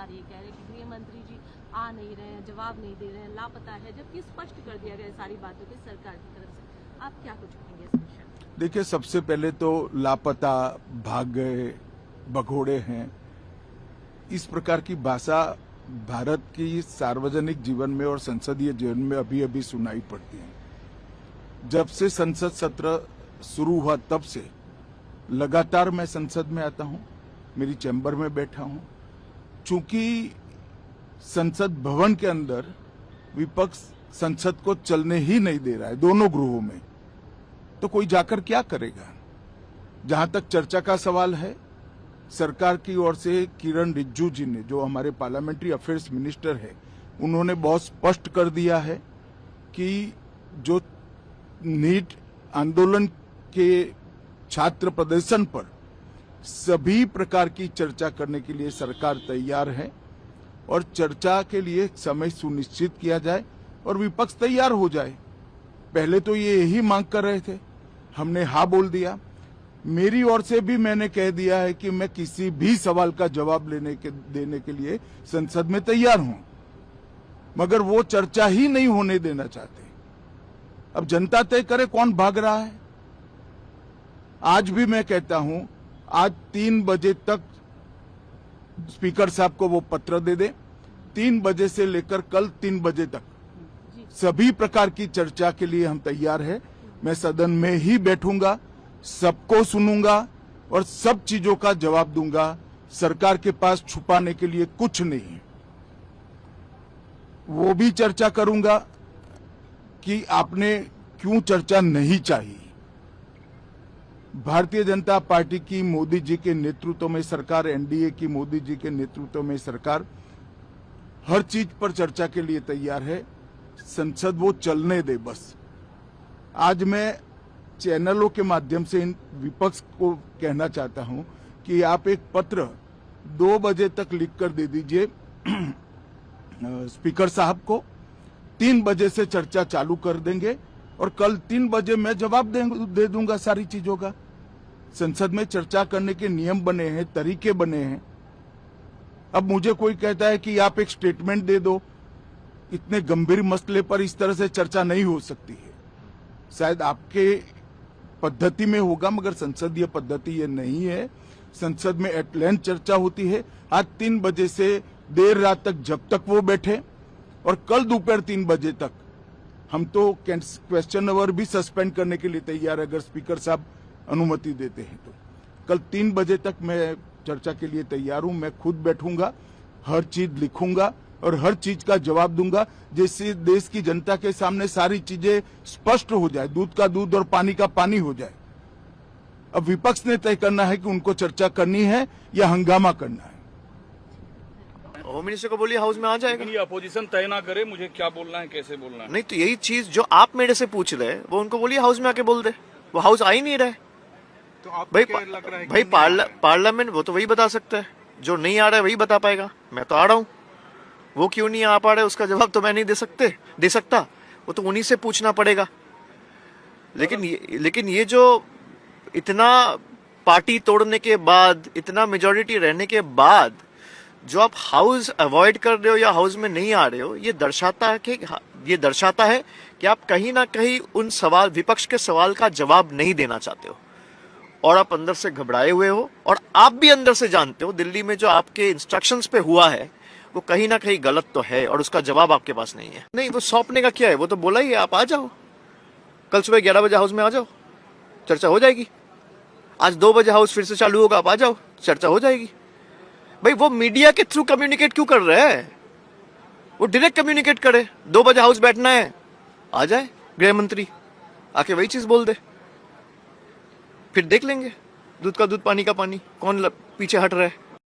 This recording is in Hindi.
लगातार ये कह रहे हैं कि गृह मंत्री जी आ नहीं रहे हैं, जवाब नहीं दे रहे हैं, लापता है, जबकि स्पष्ट कर दिया गया सारी बातों की सरकार की तरफ से। आप क्या कुछ कहेंगे इस विषय में? देखिए, सबसे पहले तो लापता, भाग गए, भगोड़े हैं, इस प्रकार की भाषा भारत की सार्वजनिक जीवन में और संसदीय जीवन में अभी अभी सुनाई पड़ती है। जब से संसद सत्र शुरू हुआ तब से लगातार मैं संसद में आता हूं, मेरी चैम्बर में बैठा हूं। चूंकि संसद भवन के अंदर विपक्ष संसद को चलने ही नहीं दे रहा है, दोनों गृहों में, तो कोई जाकर क्या करेगा। जहां तक चर्चा का सवाल है, सरकार की ओर से किरण रिजिजू जी ने, जो हमारे पार्लियामेंट्री अफेयर्स मिनिस्टर है, उन्होंने बहुत स्पष्ट कर दिया है कि जो नीट आंदोलन के छात्र प्रदर्शन पर सभी प्रकार की चर्चा करने के लिए सरकार तैयार है और चर्चा के लिए समय सुनिश्चित किया जाए और विपक्ष तैयार हो जाए। पहले तो ये यही मांग कर रहे थे, हमने हाँ बोल दिया। मेरी ओर से भी मैंने कह दिया है कि मैं किसी भी सवाल का जवाब देने के लिए संसद में तैयार हूं, मगर वो चर्चा ही नहीं होने देना चाहते। अब जनता तय करे कौन भाग रहा है। आज भी मैं कहता हूं, आज 3 बजे तक स्पीकर साहब को वो पत्र दे दे, 3 बजे से लेकर कल 3 बजे तक सभी प्रकार की चर्चा के लिए हम तैयार हैं। मैं सदन में ही बैठूंगा, सबको सुनूंगा और सब चीजों का जवाब दूंगा। सरकार के पास छुपाने के लिए कुछ नहीं है। वो भी चर्चा करूंगा कि आपने क्यों चर्चा नहीं चाहिए। भारतीय जनता पार्टी की मोदी जी के नेतृत्व में सरकार, एनडीए की मोदी जी के नेतृत्व में सरकार हर चीज पर चर्चा के लिए तैयार है। संसद वो चलने दे बस। आज मैं चैनलों के माध्यम से इन विपक्ष को कहना चाहता हूं कि आप एक पत्र 2 बजे तक लिखकर दे दीजिए स्पीकर साहब को, 3 बजे से चर्चा चालू कर देंगे और कल 3 बजे मैं जवाब दे दूंगा सारी चीजों का। संसद में चर्चा करने के नियम बने हैं, तरीके बने हैं। अब मुझे कोई कहता है कि आप एक स्टेटमेंट दे दो, इतने गंभीर मसले पर इस तरह से चर्चा नहीं हो सकती है। शायद आपके पद्धति में होगा, मगर संसदीय पद्धति ये नहीं है। संसद में एट लेंथ चर्चा होती है। आज 3 बजे से देर रात तक, जब तक वो बैठे, और कल दोपहर 3 बजे तक हम तो क्वेश्चन आवर भी सस्पेंड करने के लिए तैयार है, अगर स्पीकर साहब अनुमति देते हैं तो। कल 3 बजे तक मैं चर्चा के लिए तैयार हूं। मैं खुद बैठूंगा, हर चीज लिखूंगा और हर चीज का जवाब दूंगा, जिससे देश की जनता के सामने सारी चीजें स्पष्ट हो जाए, दूध का दूध और पानी का पानी हो जाए। अब विपक्ष ने तय करना है कि उनको चर्चा करनी है या हंगामा करना है। होम मिनिस्टर को बोलिए हाउस में आ जाएगा। ये अपोजिशन तय ना करे मुझे क्या बोलना है, कैसे बोलना है। नहीं तो यही चीज जो आप मेरे से पूछ रहे हैं वो उनको बोलिए हाउस में आके बोल दे। वो हाउस आ ही नहीं रहे। तो आपको क्या लग रहा है? भाई पार्लियामेंट वो तो वही बता सकता है, जो नहीं आ रहा है वही बता पाएगा। मैं तो आ रहा हूँ, वो क्यों नहीं आ पा रहे उसका जवाब तो मैं नहीं दे सकता। वो तो उन्हीं से पूछना पड़ेगा। लेकिन ये जो इतना पार्टी तोड़ने के बाद, इतना मेजॉरिटी रहने के बाद जो आप हाउस अवॉइड कर रहे हो या हाउस में नहीं आ रहे हो, ये दर्शाता है कि आप कहीं ना कहीं उन सवाल, विपक्ष के सवाल का जवाब नहीं देना चाहते हो और आप अंदर से घबराए हुए हो। और आप भी अंदर से जानते हो दिल्ली में जो आपके इंस्ट्रक्शंस पे हुआ है वो कहीं ना कहीं गलत तो है और उसका जवाब आपके पास नहीं है। नहीं, वो सौंपने का क्या है, वो तो बोला ही है, आप आ जाओ, कल सुबह 11 बजे हाउस में आ जाओ, चर्चा हो जाएगी। आज 2 बजे हाउस फिर से चालू होगा, आप आ जाओ, चर्चा हो जाएगी। भाई वो मीडिया के थ्रू कम्युनिकेट क्यों कर रहे हैं? वो डायरेक्ट कम्युनिकेट करे। 2 बजे हाउस बैठना है, आ जाए गृह मंत्री, आके वही चीज बोल दे, फिर देख लेंगे दूध का दूध पानी का पानी, कौन पीछे हट रहा है।